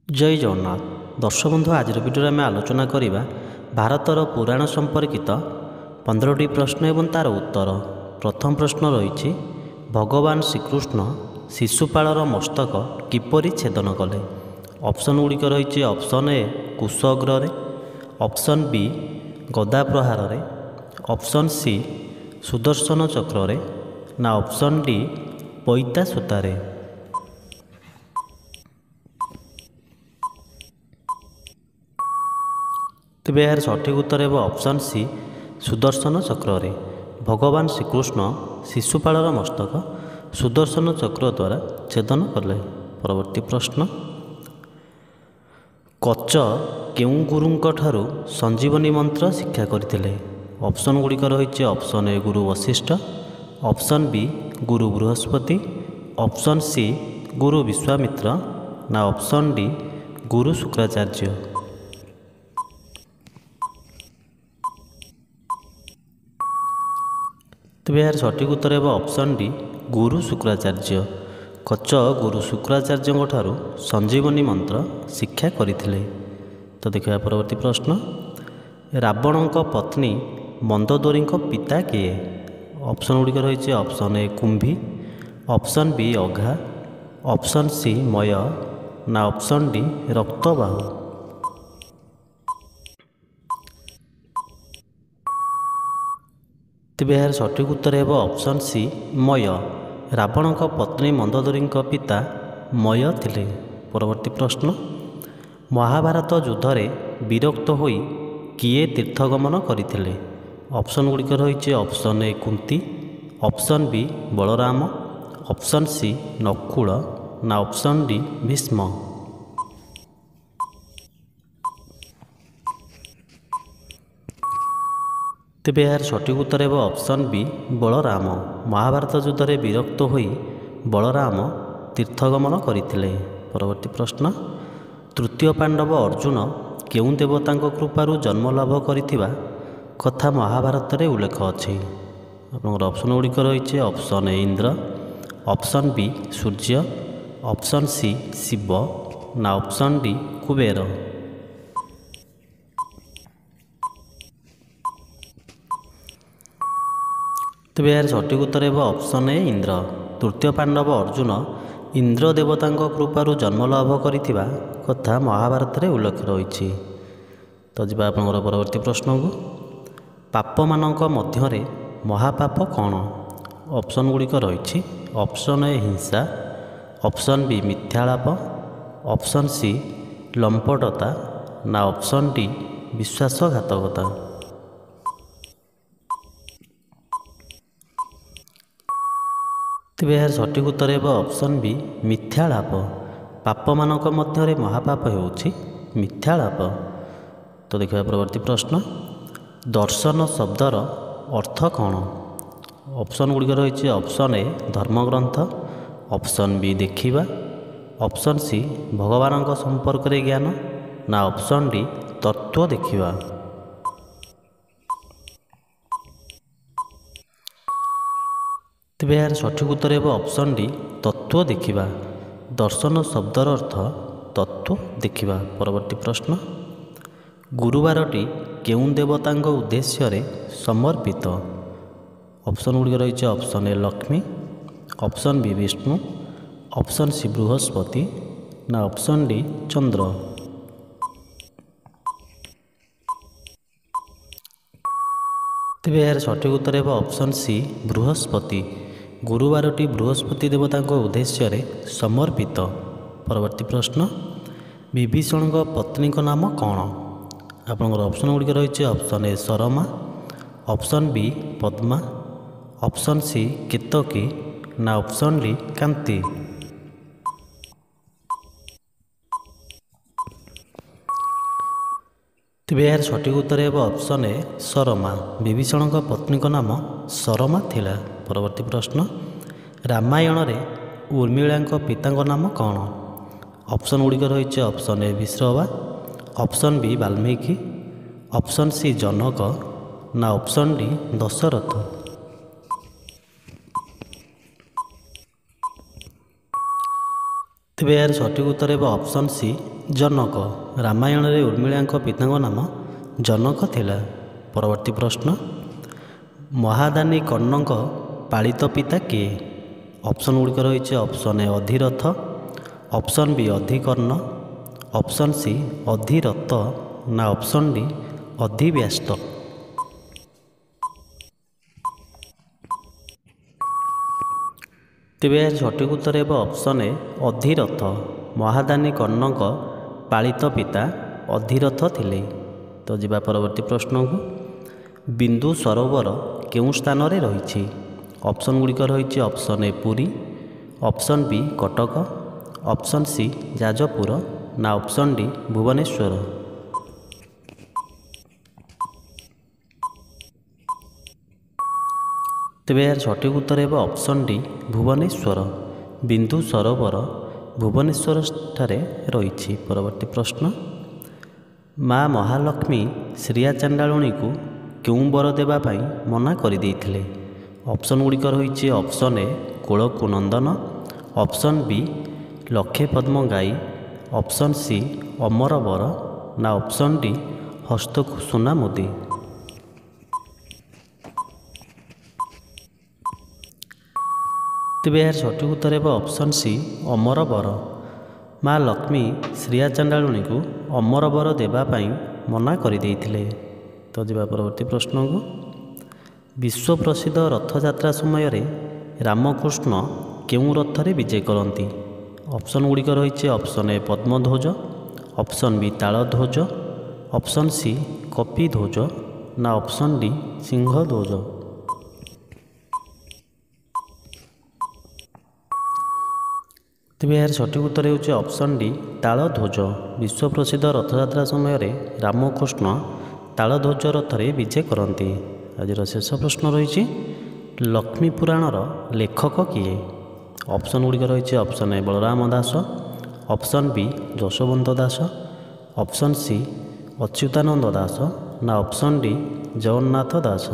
जय जगन्नाथ दर्शक बंधु आज भिडियो आम आलोचना करवा भारतर पुराण संपर्कित 15टी प्रश्न एवं तार उत्तर। प्रथम प्रश्न रही भगवान श्रीकृष्ण शिशुपालर मस्तक किपरि छेदन कले। ऑप्शन गुड़िक रही ऑप्शन ए कुश अग्र, ऑप्शन बी गदा प्रहार, ऑप्शन सी सुदर्शन चक्र ना ऑप्शन डी पैता सूतारे। तेबे यार सठिक उत्तर है ऑप्शन सी सुदर्शन चक्र। भगवान श्रीकृष्ण शिशुपालर मस्तक सुदर्शन चक्र द्वारा छेदन कले। परवर्ती प्रश्न कच केउं गुरुंक ठारू संजीवनी मंत्र शिक्षा करथिले। ऑप्शन गुड़िक रही ऑप्शन ए गुरु वशिष्ठ, ऑप्शन बी गुरु बृहस्पति, ऑप्शन सी गुरु विश्वामित्र ना ऑप्शन डी गुरु शुक्राचार्य। तेबे यार सठिक उत्तर है ऑप्शन डी गुरु शुक्राचार्य। कच गुरु शुक्राचार्य ठारू संजीवनी मंत्र शिक्षा करथिले। तो देखिए परवर्ती प्रश्न रावण पत्नी मंदोदरी पिता किए। ऑप्शन गुड़िक रही ऑप्शन ए कुंभी, ऑप्शन बी अघा, ऑप्शन सी मय ना ऑप्शन डी रक्तबाहु। तेबे यार सठिक उत्तर है ऑप्शन सी मय। रावण पत्नी मंदोदरी पिता मय थिले। परवर्ती प्रश्न महाभारत युद्ध में विरक्त होई किए तीर्थगमन करथिले। ऑप्शन गुड़िक रही option A Kunti, option B Balram, option C Nakul ना ऑप्शन डी भीष्म। तेबे यार सठिक उत्तर है ऑप्शन बी बलराम। महाभारत युद्ध में विरक्त होई बलराम तीर्थगमन करथिले। परवर्ती प्रश्न तृतीय पांडव अर्जुन केउं देवतांक कृपारू जन्मलाभ करिथिबा कथा महाभारत रे उल्लेख अछि। आपनकर ऑप्शन गुड़िक रही option A Indra, option B Surya, option C Shiva ना ऑप्शन डी कुबेर। तेबे यार सठिक उत्तर है ऑप्शन ए इंद्र। तृतीय पांडव अर्जुन इंद्र देवतांक कृपारू जन्मलाभ करिथिबा कथा महाभारत रे उल्लेख रही। तो जी आपनकर परवर्ती प्रश्न को पाप मानक मध्यरे महापाप कौन। ऑप्शन गुड़िक रही ऑप्शन ए हिंसा, ऑप्शन बी मिथ्यालाप, ऑप्शन सी लंपटता ना ऑप्शन डी विश्वासघातकता। तेबे यार सठिक उत्तर है ऑप्शन बी मिथ्यालाप। पाप मानक मध्यरे महापाप होउछि मिथ्यालाप। तो देखिए परवर्ती प्रश्न दर्शन शब्दर अर्थ कौन। ऑप्शन गुड़िक रही ऑप्शन ए धर्मग्रंथ, ऑप्शन बी देखिबा, ऑप्शन सी भगवान संपर्क रे ज्ञान ना ऑप्शन डी तत्व देखिबा। तेबे यार सठिक उत्तर है ऑप्शन डी तत्व देखिबा। दर्शन शब्दर अर्थ तत्व देखिबा। परवर्ती प्रश्न गुरुवारटी केउं देवतांग उद्देश्य रे समर्पित। ऑप्शन गुड़िक रही option A Lakshmi, option B Vishnu, option C Brihaspati ना ऑप्शन डी चंद्र। तेबे यार सठिक उत्तर है ऑप्शन सी बृहस्पति। गुरुवारटी बृहस्पति देवता उद्देश्य रे समर्पित। परवर्ती प्रश्न विभीषण पत्नी नाम कौन। आपनकर ऑप्शन गुड़िक रही option A Sarma, option B Padma, option C Ketaki ना ऑप्शन डी कांति। तेबे यार सठिक उत्तर है ऑप्शन ए सरमा। विभीषण पत्नी नाम सरमा थिला। परवर्ती प्रश्न रामायण रे उर्मिला पिता नाम कौन। ऑप्शन गुड़िक रही option A Vishrava, option B Valmiki, option C Janak ना ऑप्शन डी दशरथ। तेबे यार सठिक उत्तर है ऑप्शन सी जनक। रामायण रे उर्मिला पिता नाम जनक थिला। परवर्ती प्रश्न, महादानी कर्ण पालित पिता किए? ऑप्शन गुड़िक रही option A Adhirath, option B Adhikarna, option C Adhirath ना ऑप्शन डी अधिव्यस्त। तेरे यार सठिक उत्तर है ऑप्शन ए अधिरथ। महादानी कर्ण पालित पिता अधिरथ थिले। तो जीवा परवर्ती प्रश्न को, बिंदु सरोवर केउं स्थान रे रही? ऑप्शन गुड़िक रही option A Puri, option B Cuttack, option C Jajpur ना ऑप्शन डी भुवनेश्वर। तेरे यार सठिक उत्तर है ऑप्शन डी भुवनेश्वर। बिंदु सरोवर भुवनेश्वर ठारे रही। परवर्ती प्रश्न, माँ महालक्ष्मी श्रिया चंडालुणी को क्यों वर देवाई मना कर देइथिले? ऑप्शन गुड़िक रही ऑप्शन ए कूलकु नंदन, ऑप्शन बी लक्षे पद्म गाई, ऑप्शन सी अमर वर ना ऑप्शन डी हस्तकु सुना मुदी। तेरे यार सठिक उत्तर है ऑप्शन सी अमर वर। माँ लक्ष्मी श्रिया चंडालुणी को अमर वर देवाई मना कर देइथिले। तो जीवा परवर्ती प्रश्न को, विश्व प्रसिद्ध रथयात्रा समय रे रामकृष्ण केउं रथरे विजय करती? ऑप्शन गुड़िक रही option A Padmadhwaj, option B Taladhwaj, option C Kapidhwaj ना ऑप्शन डी सिंहध्वज। तेरे यार सठिक उत्तर होचे ऑप्शन डी तालध्वज। विश्व प्रसिद्ध रथयात्रा समय रे रामकृष्ण तालध्वज रथरे विजय करती। आज शेष प्रश्न रही, लक्ष्मी पुराणर लेखक किए? ऑप्शन गुड़िक रही option A Balaram Das, option B Jashwant Das, option C Achyutananda Das ना ऑप्शन डी जगन्नाथ दास।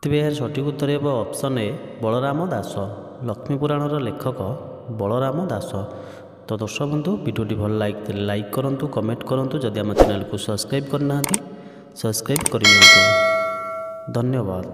तेरे यार सठिक उत्तर है ऑप्शन ए बलराम दास। लक्ष्मी पुराणर लेखक बलराम दास। तो दर्शक बंधु वीडियोटी भल लाइक करूँ, कमेंट करूँ, जदि आम चैनल को सब्सक्राइब करना सब्सक्राइब करनी। धन्यवाद।